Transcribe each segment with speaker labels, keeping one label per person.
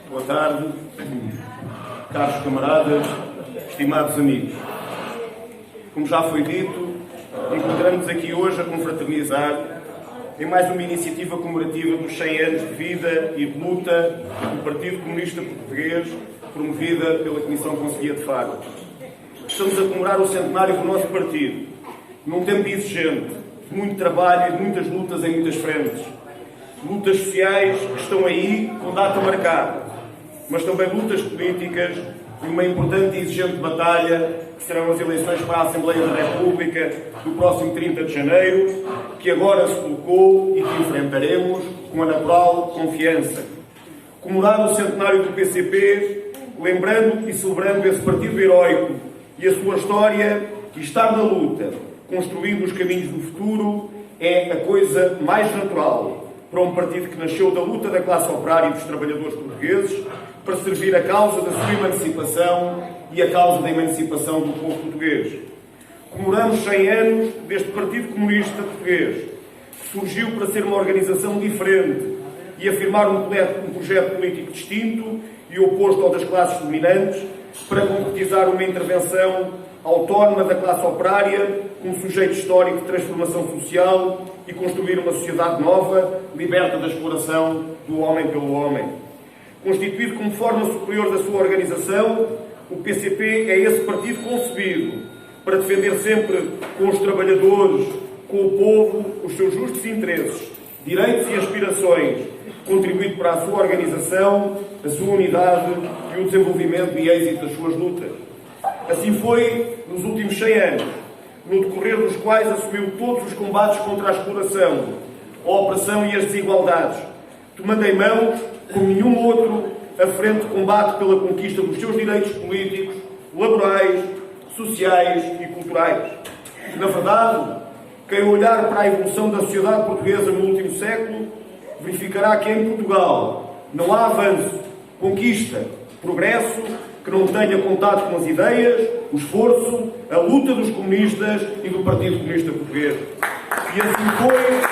Speaker 1: Boa tarde, caros camaradas, estimados amigos. Como já foi dito, encontramos aqui hoje a confraternizar em mais uma iniciativa comemorativa dos 100 anos de vida e de luta do Partido Comunista Português, promovida pela Comissão Conselhia de Faro. Estamos a comemorar o centenário do nosso partido, num tempo exigente, de muito trabalho e de muitas lutas em muitas frentes. Lutas sociais que estão aí com data marcada, mas também lutas políticas e uma importante e exigente batalha que serão as eleições para a Assembleia da República do próximo 30 de janeiro, que agora se colocou e que enfrentaremos com a natural confiança. Comemorar o centenário do PCP, lembrando e celebrando esse partido heroico e a sua história, e estar na luta, construindo os caminhos do futuro, é a coisa mais natural para um partido que nasceu da luta da classe operária e dos trabalhadores portugueses para servir a causa da sua emancipação e a causa da emancipação do povo português. Comemoramos 100 anos deste Partido Comunista Português, que surgiu para ser uma organização diferente e afirmar um projeto político distinto e oposto ao das classes dominantes, para concretizar uma intervenção autónoma da classe operária, um sujeito histórico de transformação social e construir uma sociedade nova, liberta da exploração do homem pelo homem. Constituído como forma superior da sua organização, o PCP é esse partido concebido para defender sempre com os trabalhadores, com o povo, os seus justos interesses, direitos e aspirações, contribuindo para a sua organização, a sua unidade e o desenvolvimento e êxito das suas lutas. Assim foi nos últimos 100 anos, no decorrer dos quais assumiu todos os combates contra a exploração, a opressão e as desigualdades, tomando em mãos, como nenhum outro, a frente de combate pela conquista dos seus direitos políticos, laborais, sociais e culturais. Na verdade, quem olhar para a evolução da sociedade portuguesa no último século, verificará que em Portugal não há avanço, conquista, progresso que não tenha contato com as ideias, o esforço, a luta dos comunistas e do Partido Comunista Português. E assim foi,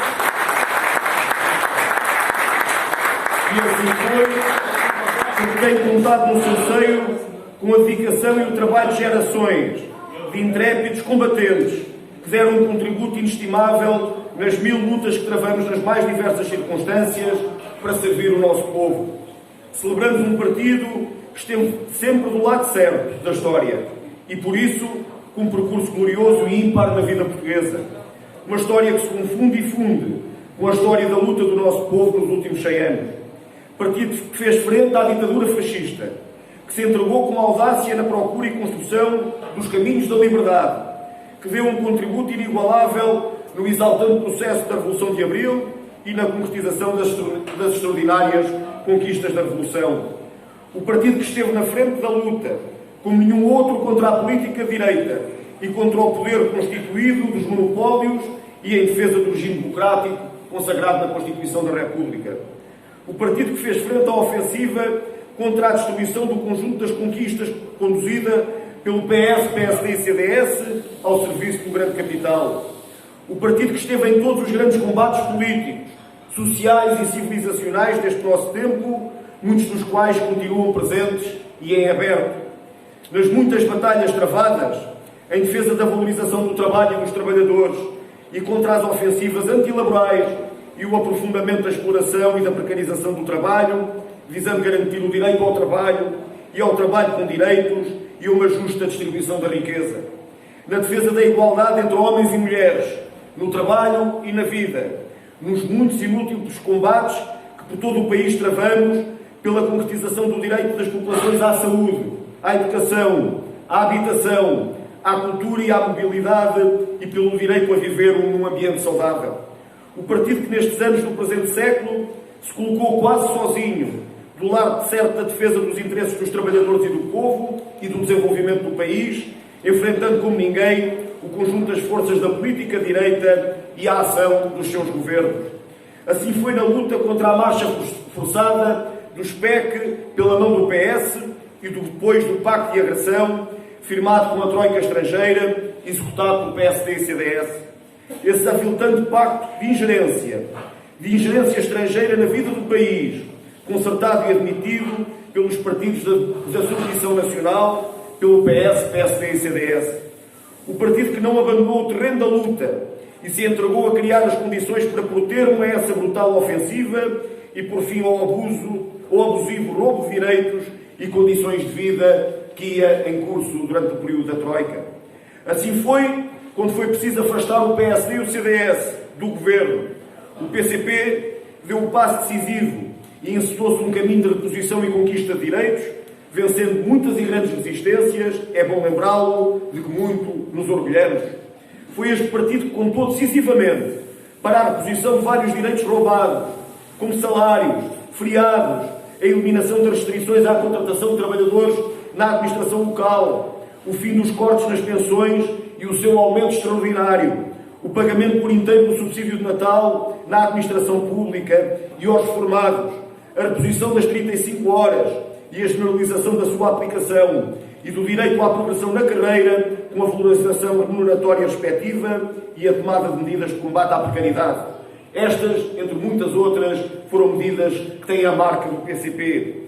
Speaker 1: porque tem contado no seu seio com a dedicação e o trabalho de gerações de intrépidos combatentes que deram um contributo inestimável nas 1000 lutas que travamos nas mais diversas circunstâncias para servir o nosso povo. Celebramos um partido que esteve sempre do lado certo da história e, por isso, com um percurso glorioso e ímpar na vida portuguesa. Uma história que se confunde e funde com a história da luta do nosso povo nos últimos 100 anos. Partido que fez frente à ditadura fascista, que se entregou com audácia na procura e construção dos caminhos da liberdade, que deu um contributo inigualável no exaltante processo da Revolução de Abril e na concretização das extraordinárias conquistas da Revolução. O partido que esteve na frente da luta, como nenhum outro, contra a política de direita e contra o poder constituído dos monopólios e em defesa do regime democrático consagrado na Constituição da República. O partido que fez frente à ofensiva contra a destruição do conjunto das conquistas conduzida pelo PS, PSD e CDS ao serviço do grande capital. O partido que esteve em todos os grandes combates políticos, sociais e civilizacionais deste nosso tempo, muitos dos quais continuam presentes e em aberto. Nas muitas batalhas travadas, em defesa da valorização do trabalho e dos trabalhadores e contra as ofensivas antilaborais e o aprofundamento da exploração e da precarização do trabalho, visando garantir o direito ao trabalho e ao trabalho com direitos e uma justa distribuição da riqueza. Na defesa da igualdade entre homens e mulheres, no trabalho e na vida, nos muitos e múltiplos combates que por todo o país travamos pela concretização do direito das populações à saúde, à educação, à habitação, à cultura e à mobilidade e pelo direito a viver num ambiente saudável. O partido que nestes anos do presente século se colocou quase sozinho do lado certo da defesa dos interesses dos trabalhadores e do povo e do desenvolvimento do país, enfrentando como ninguém o conjunto das forças da política direita e a ação dos seus governos. Assim foi na luta contra a marcha forçada do SPEC pela mão do PS e depois do Pacto de Agressão, firmado com a Troika estrangeira, executado pelo PSD e CDS. Esse aviltante pacto de ingerência estrangeira na vida do país, concertado e admitido pelos partidos da submissão nacional, pelo PS, PSD e CDS. O partido que não abandonou o terreno da luta e se entregou a criar as condições para pôr termo a essa brutal ofensiva e, por fim, ao abusivo roubo de direitos e condições de vida que ia em curso durante o período da Troika. Assim foi quando foi preciso afastar o PSD e o CDS do governo. O PCP deu um passo decisivo e encetou-se um caminho de reposição e conquista de direitos, vencendo muitas e grandes resistências, é bom lembrá-lo, de que muito nos orgulhamos. Foi este partido que contou decisivamente para a reposição de vários direitos roubados, como salários, feriados, a eliminação das restrições à contratação de trabalhadores na administração local, o fim dos cortes nas pensões e o seu aumento extraordinário, o pagamento por inteiro do subsídio de Natal na administração pública e aos reformados, a reposição das 35 horas e a generalização da sua aplicação e do direito à progressão na carreira com a valorização remuneratória respectiva e a tomada de medidas de combate à precariedade. Estas, entre muitas outras, foram medidas que têm a marca do PCP.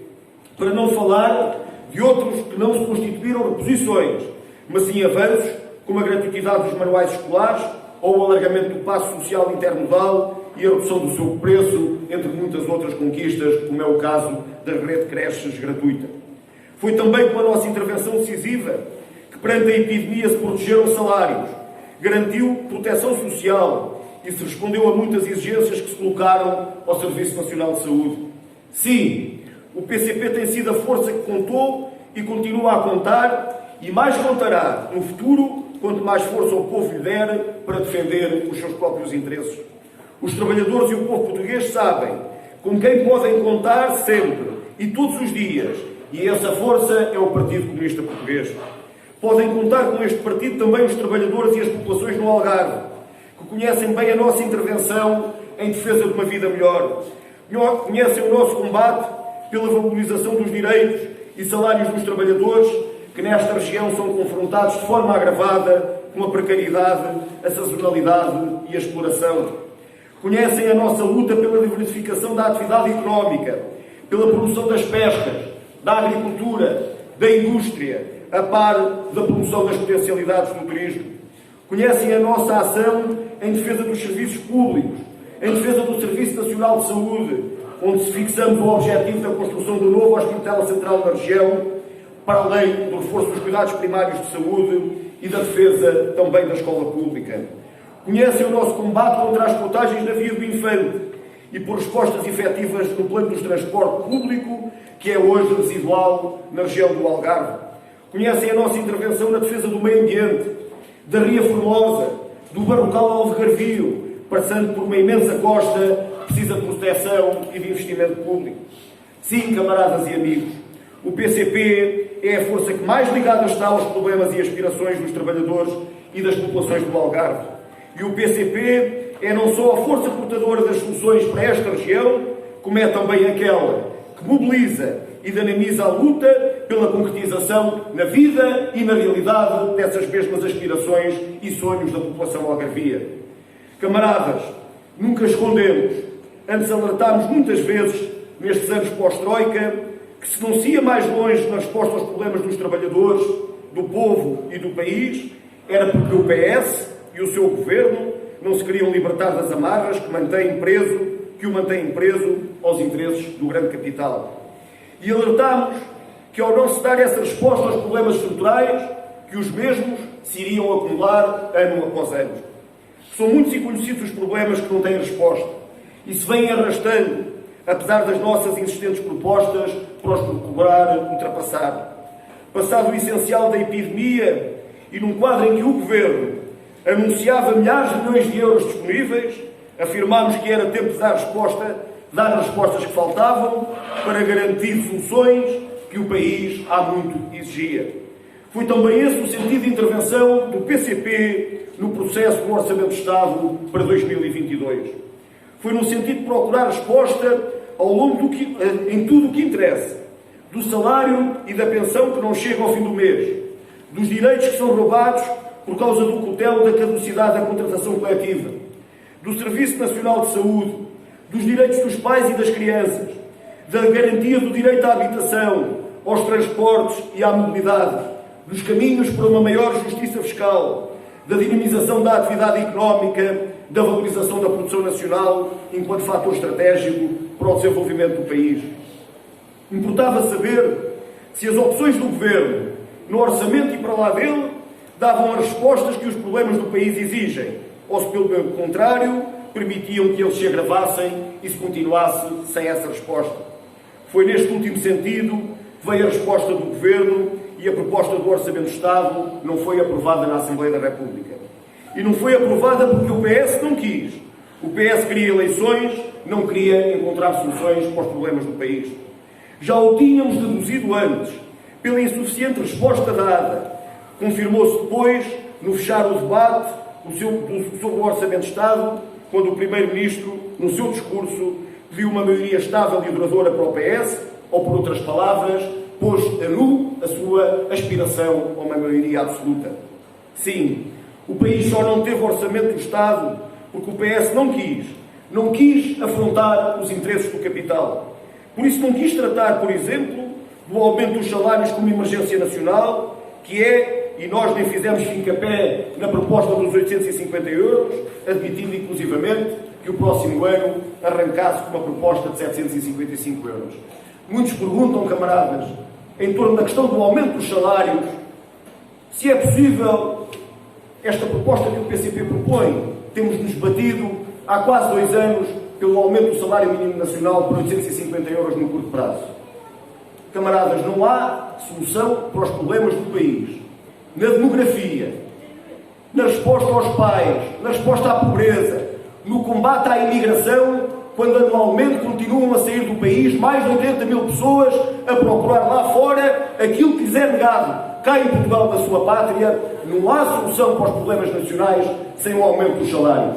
Speaker 1: Para não falar de outros que não se constituíram reposições, mas sim avanços, como a gratuitidade dos manuais escolares ou o alargamento do passo social intermodal e a redução do seu preço, entre muitas outras conquistas, como é o caso da rede de creches gratuita. Foi também com a nossa intervenção decisiva que, perante a epidemia, se protegeram salários, garantiu proteção social e se respondeu a muitas exigências que se colocaram ao Serviço Nacional de Saúde. Sim, o PCP tem sido a força que contou e continua a contar e mais contará no futuro, quanto mais força o povo lhe der para defender os seus próprios interesses. Os trabalhadores e o povo português sabem com quem podem contar sempre e todos os dias, e essa força é o Partido Comunista Português. Podem contar com este partido também os trabalhadores e as populações no Algarve, que conhecem bem a nossa intervenção em defesa de uma vida melhor. Conhecem o nosso combate pela valorização dos direitos e salários dos trabalhadores que nesta região são confrontados de forma agravada com a precariedade, a sazonalidade e a exploração. Conhecem a nossa luta pela diversificação da atividade económica, pela promoção das pescas, da agricultura, da indústria, a par da promoção das potencialidades do turismo. Conhecem a nossa ação em defesa dos serviços públicos, em defesa do Serviço Nacional de Saúde, onde se fixamos o objetivo da construção do novo Hospital Central da região, para além do reforço dos cuidados primários de saúde e da defesa também da escola pública. Conhecem o nosso combate contra as portagens na via do Infante e por respostas efetivas no plano do transporte público, que é hoje residual na região do Algarve. Conhecem a nossa intervenção na defesa do meio ambiente, da Ria Formosa, do Barrocal Alvegarvio, passando por uma imensa costa que precisa de proteção e de investimento público. Sim, camaradas e amigos, o PCP é a força que mais ligada está aos problemas e aspirações dos trabalhadores e das populações do Algarve. E o PCP é não só a força portadora das soluções para esta região, como é também aquela que mobiliza e dinamiza a luta pela concretização na vida e na realidade dessas mesmas aspirações e sonhos da população algarvia. Camaradas, nunca escondemos, antes alertámos muitas vezes, nestes anos pós-Troika, que se não se ia mais longe na resposta aos problemas dos trabalhadores, do povo e do país, era porque o PS e o seu governo não se queriam libertar das amarras que o mantêm preso aos interesses do grande capital. E alertámos que, ao não se dar essa resposta aos problemas estruturais, que os mesmos se iriam acumular ano após ano. São muitos e conhecidos os problemas que não têm resposta e se vêm arrastando, apesar das nossas insistentes propostas para os procurar ultrapassar. Passado o essencial da epidemia e num quadro em que o Governo anunciava milhares de milhões de euros disponíveis, afirmámos que era tempo de dar as respostas que faltavam para garantir soluções que o país há muito exigia. Foi também esse o sentido de intervenção do PCP no processo do Orçamento de Estado para 2022. Foi no sentido de procurar resposta em tudo o que interessa, do salário e da pensão que não chega ao fim do mês, dos direitos que são roubados por causa do cutelo da caducidade da contratação coletiva, do Serviço Nacional de Saúde, dos direitos dos pais e das crianças, da garantia do direito à habitação, aos transportes e à mobilidade, dos caminhos para uma maior justiça fiscal, da dinamização da atividade económica, da valorização da produção nacional enquanto fator estratégico para o desenvolvimento do país. Importava saber se as opções do Governo, no orçamento e para lá dele, davam as respostas que os problemas do país exigem, ou se, pelo contrário, permitiam que eles se agravassem e se continuasse sem essa resposta. Foi neste último sentido que veio a resposta do Governo e a proposta do Orçamento do Estado não foi aprovada na Assembleia da República. E não foi aprovada porque o PS não quis. O PS queria eleições, não queria encontrar soluções para os problemas do país. Já o tínhamos deduzido antes, pela insuficiente resposta dada. Confirmou-se depois, no fechar o debate sobre o Orçamento de Estado, quando o Primeiro-Ministro, no seu discurso, pediu uma maioria estável e duradoura para o PS, ou, por outras palavras, pôs a nu a sua aspiração a uma maioria absoluta. Sim, o país só não teve Orçamento do Estado porque o PS não quis afrontar os interesses do capital. Por isso não quis tratar, por exemplo, do aumento dos salários como emergência nacional, que é, e nós nem fizemos fincapé na proposta dos 850 euros, admitindo inclusivamente que o próximo ano arrancasse com uma proposta de 755 euros. Muitos perguntam, camaradas, em torno da questão do aumento dos salários, se é possível esta proposta que o PCP propõe. Temos-nos batido há quase 2 anos pelo aumento do salário mínimo nacional por 850 euros no curto prazo. Camaradas, não há solução para os problemas do país. Na demografia, na resposta aos pais, na resposta à pobreza, no combate à imigração, quando anualmente continuam a sair do país mais de 80 mil pessoas a procurar lá fora aquilo que lhes é negado. Cá em Portugal, na sua pátria, não há solução para os problemas nacionais sem o aumento dos salários.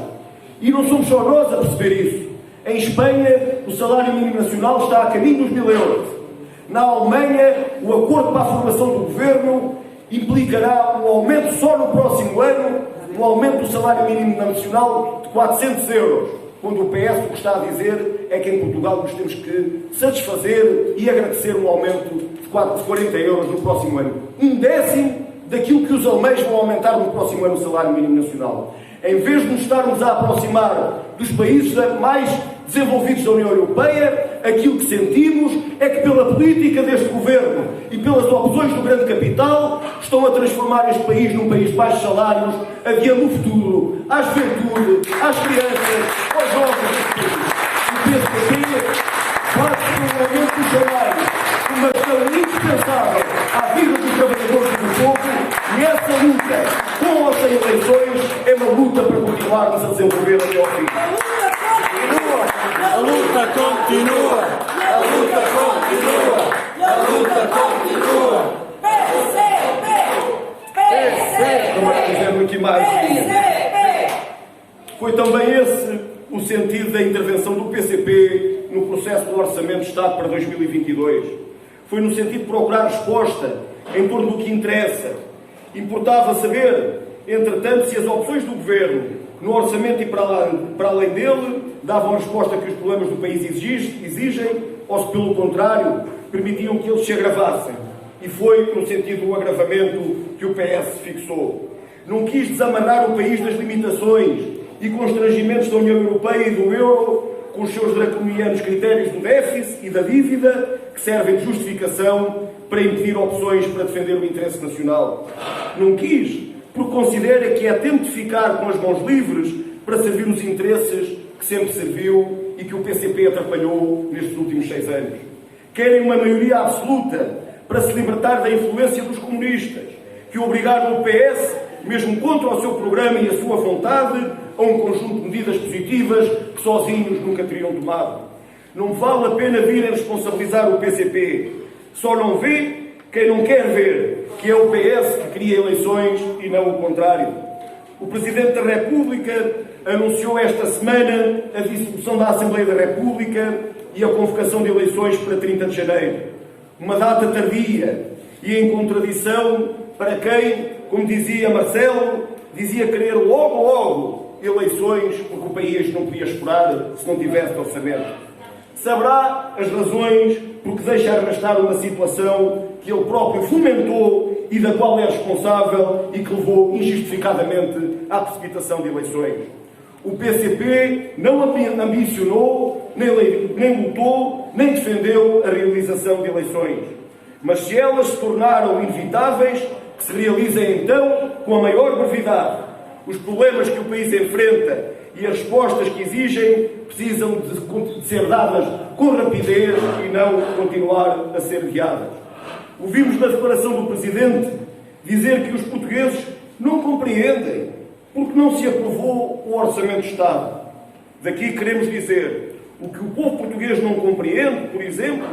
Speaker 1: E não somos só nós a perceber isso. Em Espanha, o salário mínimo nacional está a caminho dos 1000 euros. Na Alemanha, o acordo para a formação do governo implicará um aumento só no próximo ano, um aumento do salário mínimo nacional de 400 euros. Quando o PS o que está a dizer é que em Portugal nos temos que satisfazer e agradecer um aumento de 40 euros no próximo ano. 1/10 daquilo que os alemães vão aumentar no próximo ano o salário mínimo nacional. Em vez de nos estarmos a aproximar dos países mais desenvolvidos da União Europeia, aquilo que sentimos é que pela política deste governo e pelas opções do grande capital estão a transformar este país num país de baixos salários, adiando o futuro à juventude, às crianças, aos jovens do país. O PCP faz-se pelo aumento dos salários uma questão indispensável à vida dos trabalhadores e do povo, e essa luta, com ou sem eleições, é uma luta para continuarmos a desenvolver até ao fim.
Speaker 2: A luta continua! A luta continua! A luta continua!
Speaker 1: Foi também esse o sentido da intervenção do PCP no processo do Orçamento de Estado para 2022. Foi no sentido de procurar resposta em torno do que interessa. Importava saber, entretanto, se as opções do Governo, no Orçamento e para além dele, davam a resposta que os problemas do país exigem, ou se, pelo contrário, permitiam que eles se agravassem. E foi no sentido do agravamento que o PS fixou. Não quis desamarrar o país das limitações e constrangimentos da União Europeia e do euro, com os seus draconianos critérios do déficit e da dívida, que servem de justificação para impedir opções para defender o interesse nacional. Não quis, porque considera que é tempo de ficar com as mãos livres para servir os interesses que sempre serviu e que o PCP atrapalhou nestes últimos 6 anos. Querem uma maioria absoluta para se libertar da influência dos comunistas, que obrigaram o PS, mesmo contra o seu programa e a sua vontade, a um conjunto de medidas positivas que sozinhos nunca teriam tomado. Não vale a pena virem responsabilizar o PCP. Só não vê quem não quer ver, que é o PS que cria eleições e não o contrário. O Presidente da República anunciou esta semana a dissolução da Assembleia da República e a convocação de eleições para 30 de janeiro. Uma data tardia e em contradição para quem, como dizia Marcelo, dizia querer logo eleições, porque o país não podia esperar se não tivesse orçamento. saberá as razões por que deixa arrastar uma situação que ele próprio fomentou e da qual é responsável e que levou injustificadamente à precipitação de eleições. O PCP não ambicionou, nem lutou, nem defendeu a realização de eleições. Mas se elas se tornaram inevitáveis, que se realizem então com a maior brevidade. Os problemas que o país enfrenta e as respostas que exigem precisam de ser dadas com rapidez e não continuar a ser adiadas. Ouvimos na declaração do Presidente dizer que os portugueses não compreendem porque não se aprovou o Orçamento de Estado. Daqui queremos dizer, o que o povo português não compreende, por exemplo,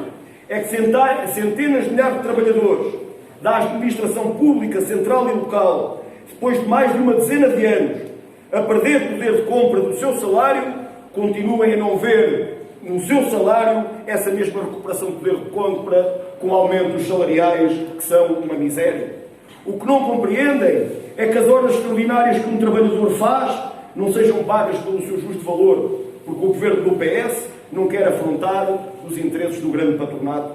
Speaker 1: é que centenas de milhares de trabalhadores da administração pública, central e local, depois de mais de uma dezena de anos, a perder poder de compra do seu salário, continuem a não ver no seu salário essa mesma recuperação de poder de compra com aumentos salariais que são uma miséria. O que não compreendem é que as horas extraordinárias que um trabalhador faz não sejam pagas pelo seu justo valor, porque o governo do PS não quer afrontar os interesses do grande patronato.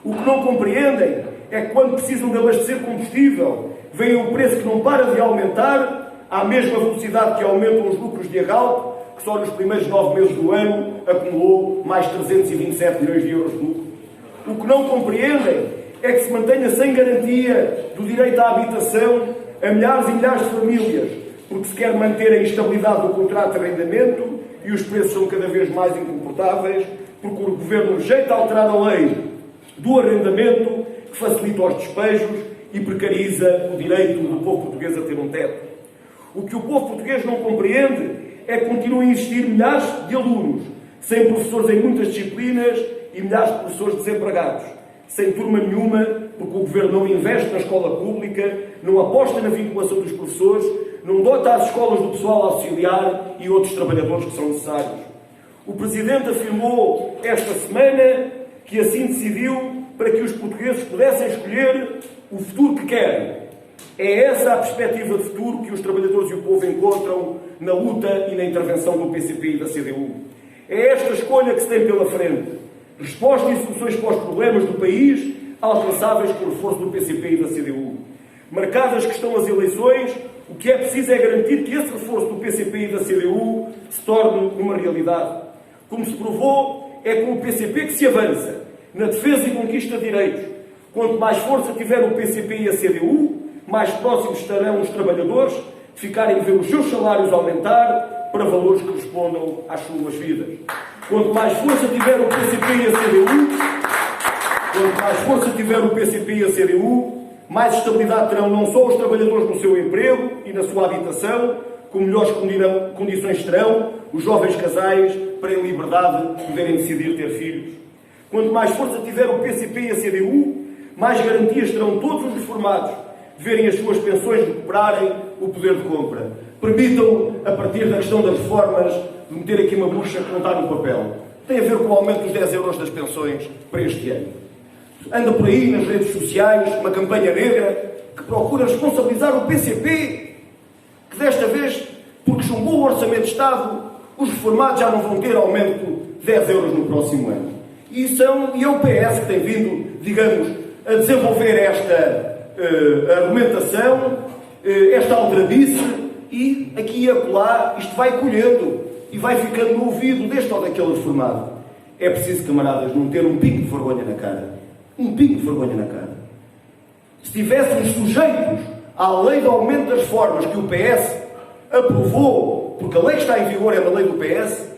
Speaker 1: O que não compreendem é que quando precisam de abastecer combustível, vem o preço que não para de aumentar à mesma velocidade que aumentam os lucros de Arauco, que só nos primeiros 9 meses do ano acumulou mais 327 milhões de euros de lucro. O que não compreendem é que se mantenha sem garantia do direito à habitação a milhares e milhares de famílias, porque se quer manter a instabilidade do contrato de arrendamento e os preços são cada vez mais incomportáveis, porque o Governo rejeita alterar a lei do arrendamento, que facilita os despejos e precariza o direito do povo português a ter um teto. O que o povo português não compreende é que continuam a existir milhares de alunos sem professores em muitas disciplinas e milhares de professores desempregados, sem turma nenhuma, porque o Governo não investe na escola pública, não aposta na vinculação dos professores, não dota as escolas do pessoal auxiliar e outros trabalhadores que são necessários. O Presidente afirmou esta semana que assim decidiu para que os portugueses pudessem escolher o futuro que querem. É essa a perspectiva de futuro que os trabalhadores e o povo encontram na luta e na intervenção do PCP e da CDU. É esta escolha que se tem pela frente. Respostas e soluções para os problemas do país, alcançáveis pelo esforço do PCP e da CDU. Marcadas que estão as eleições, o que é preciso é garantir que esse reforço do PCP e da CDU se torne uma realidade. Como se provou, é com o PCP que se avança na defesa e conquista de direitos. Quanto mais força tiver o PCP e a CDU, mais próximos estarão os trabalhadores de ficarem a ver os seus salários aumentar para valores que respondam às suas vidas. Quanto mais força tiver o PCP e a CDU, mais estabilidade terão não só os trabalhadores no seu emprego e na sua habitação, como melhores condições terão os jovens casais para, em liberdade, poderem decidir ter filhos. Quanto mais força tiver o PCP e a CDU, mais garantias terão todos os reformados de verem as suas pensões recuperarem o poder de compra. Permitam, a partir da questão das reformas, de meter aqui uma bucha que não está no papel. Tem a ver com o aumento dos 10 euros das pensões para este ano. Anda por aí nas redes sociais uma campanha negra que procura responsabilizar o PCP, que desta vez, porque chumbou o Orçamento de Estado, os reformados já não vão ter aumento de 10 euros no próximo ano. E é o PS que tem vindo, digamos, a desenvolver esta argumentação, esta aldrabice, e aqui e acolá isto vai colhendo e vai ficando no ouvido deste ou daquele reformado. É preciso, camaradas, não ter um pingo de vergonha na cara. Um pingo de vergonha na cara. Se estivéssemos sujeitos à lei de aumento das reformas que o PS aprovou, porque a lei que está em vigor é a lei do PS,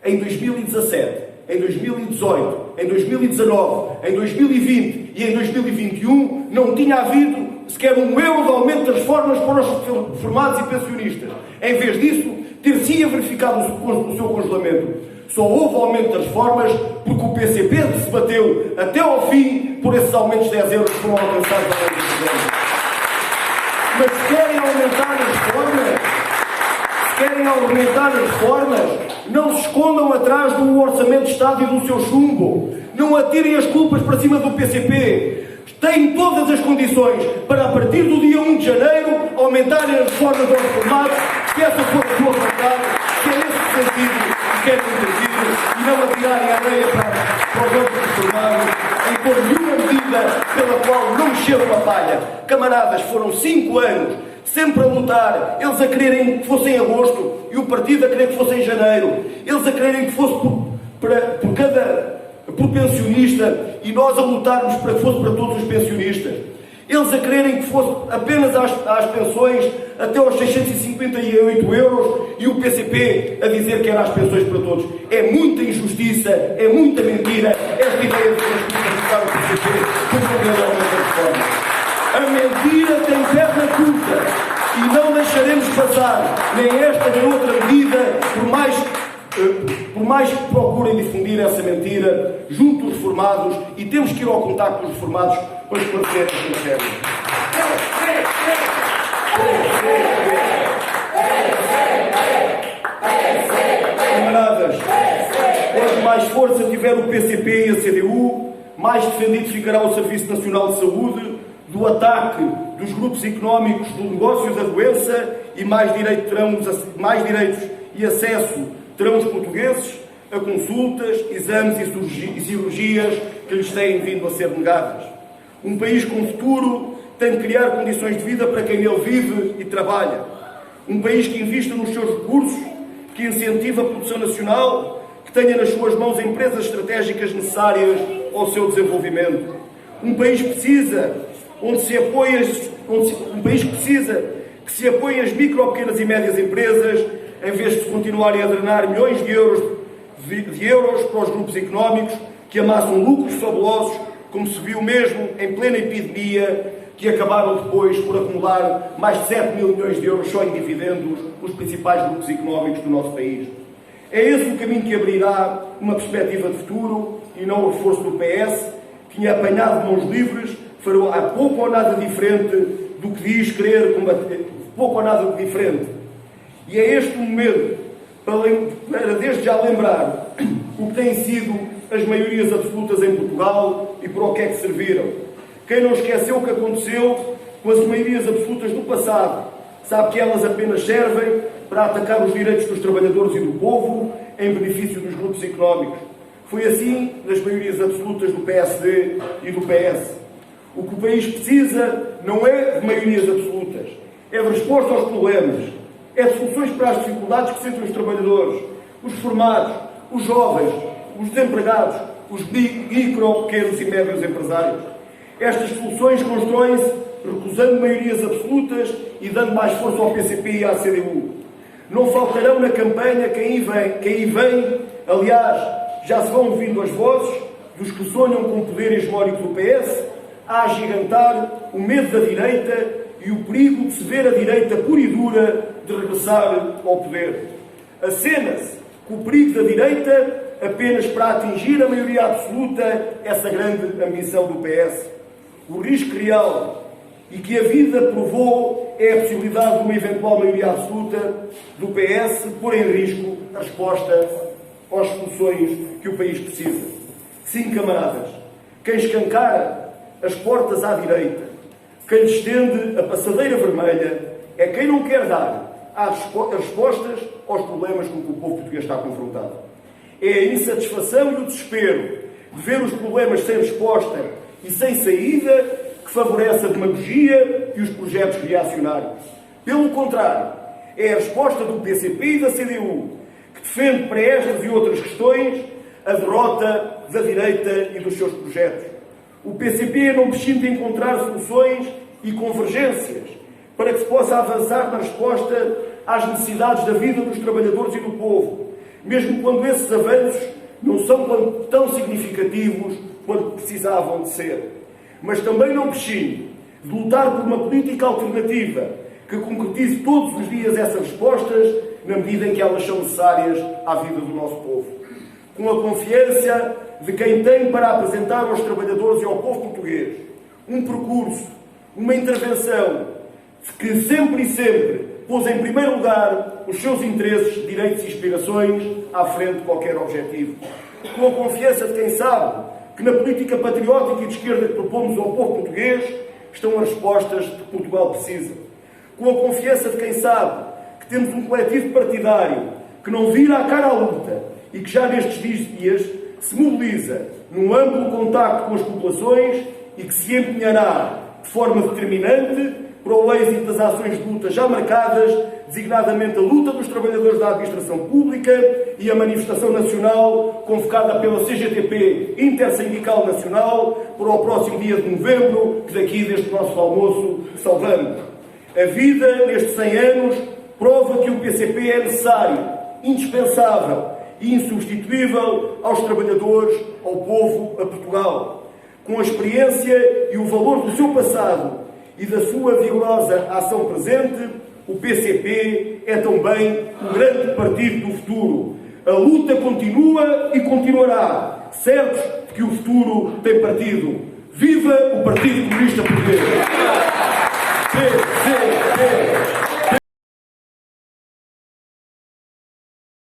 Speaker 1: em 2017, em 2018, em 2019, em 2020 e em 2021, não tinha havido sequer um euro de aumento das reformas para os reformados e pensionistas. Em vez disso, ter-se-ia verificado o seu congelamento. Só houve aumento das reformas porque o PCP se bateu até ao fim por esses aumentos de 10 euros que foram alcançados ao longo deste ano. Mas se querem aumentar as reformas, não se escondam atrás do Orçamento de Estado e do seu chumbo. Não atirem as culpas para cima do PCP. Têm todas as condições para, a partir do dia 1 de janeiro, aumentarem as reformas aos reformados, se essa for a sua vontade, se é nesse sentido que querem intervir, não atirarem a areia para os outros reformados, em pôr nenhuma medida pela qual não mexeram a palha. Camaradas, foram 5 anos, sempre a lutar, eles a quererem que fosse em agosto e o partido a querer que fosse em janeiro, eles a quererem que fosse por pensionista e nós a lutarmos para que fosse para todos os pensionistas. Eles a quererem que fosse apenas às pensões até aos 658 euros e o PCP a dizer que era às pensões para todos. É muita injustiça, é muita mentira esta ideia de justificar o PCP por qualquer outra forma. A mentira tem perna curta e não deixaremos passar nem esta nem outra medida por mais que procurem difundir essa mentira junto dos reformados, e temos que ir ao contacto dos reformados para esclarecer esta matéria. Camaradas, quanto mais força tiver o PCP e a CDU, mais defendido ficará o Serviço Nacional de Saúde do ataque dos grupos económicos do negócio da doença, e mais direitos e acesso terão os portugueses a consultas, exames e cirurgias que lhes têm vindo a ser negadas. Um país com futuro tem de criar condições de vida para quem nele vive e trabalha. Um país que invista nos seus recursos, que incentive a produção nacional, que tenha nas suas mãos empresas estratégicas necessárias ao seu desenvolvimento. Um país que precisa que se apoie as micro, pequenas e médias empresas, em vez de continuarem a drenar milhões de euros para os grupos económicos que amassam lucros fabulosos, como se viu mesmo em plena epidemia, que acabaram depois por acumular mais de 7 mil milhões de euros só em dividendos, os principais grupos económicos do nosso país. É esse o caminho que abrirá uma perspectiva de futuro e não o reforço do PS, que tinha apanhado de mãos livres, fará pouco ou nada diferente do que diz querer combater, pouco ou nada de diferente. E é este o momento para desde já lembrar o que têm sido as maiorias absolutas em Portugal e para o que é que serviram. Quem não esqueceu o que aconteceu com as maiorias absolutas do passado, sabe que elas apenas servem para atacar os direitos dos trabalhadores e do povo em benefício dos grupos económicos. Foi assim nas maiorias absolutas do PSD e do PS. O que o país precisa não é de maiorias absolutas, é de resposta aos problemas, é de soluções para as dificuldades que sentem os trabalhadores, os formados, os jovens, os desempregados, os micro, pequenos e médios empresários. Estas soluções constroem-se recusando maiorias absolutas e dando mais força ao PCP e à CDU. Não faltarão na campanha quem aí vem, aliás, já se vão ouvindo as vozes dos que sonham com o poder hegemónico do PS, a agigantar o medo da direita e o perigo de se ver a direita pura e dura de regressar ao poder. Acena-se com o perigo da direita apenas para atingir a maioria absoluta, essa grande ambição do PS. O risco real e que a vida provou é a possibilidade de uma eventual maioria absoluta do PS pôr em risco a resposta às soluções que o país precisa. Sim, camaradas, quem escancara as portas à direita, quem lhe estende a passadeira vermelha, é quem não quer dar as respostas aos problemas com que o povo português está confrontado. É a insatisfação e o desespero de ver os problemas sem resposta e sem saída que favorece a demagogia e os projetos reacionários. Pelo contrário, é a resposta do PCP e da CDU que defende para estas e outras questões a derrota da direita e dos seus projetos. O PCP não precisa encontrar soluções e convergências para que se possa avançar na resposta às necessidades da vida dos trabalhadores e do povo, mesmo quando esses avanços não são tão significativos quanto precisavam de ser. Mas também não prescinde de lutar por uma política alternativa que concretize todos os dias essas respostas na medida em que elas são necessárias à vida do nosso povo. Com a confiança de quem tem para apresentar aos trabalhadores e ao povo português um percurso, uma intervenção que sempre e sempre pôs em primeiro lugar os seus interesses, direitos e aspirações à frente de qualquer objetivo. Com a confiança de quem sabe que na política patriótica e de esquerda que propomos ao povo português estão as respostas que Portugal precisa. Com a confiança de quem sabe que temos um coletivo partidário que não vira a cara à luta e que já nestes dias se mobiliza num amplo contacto com as populações e que se empenhará de forma determinante para o êxito das ações de luta já marcadas, designadamente a luta dos trabalhadores da administração pública e a manifestação nacional convocada pela CGTP Intersindical Nacional para o próximo dia de novembro, que daqui deste nosso almoço saudamos. A vida nestes 100 anos prova que o PCP é necessário, indispensável e insubstituível aos trabalhadores, ao povo, a Portugal. Com a experiência e o valor do seu passado e da sua vigorosa ação presente, o PCP é também o grande partido do futuro. A luta continua e continuará, certos de que o futuro tem partido. Viva o Partido Comunista Português!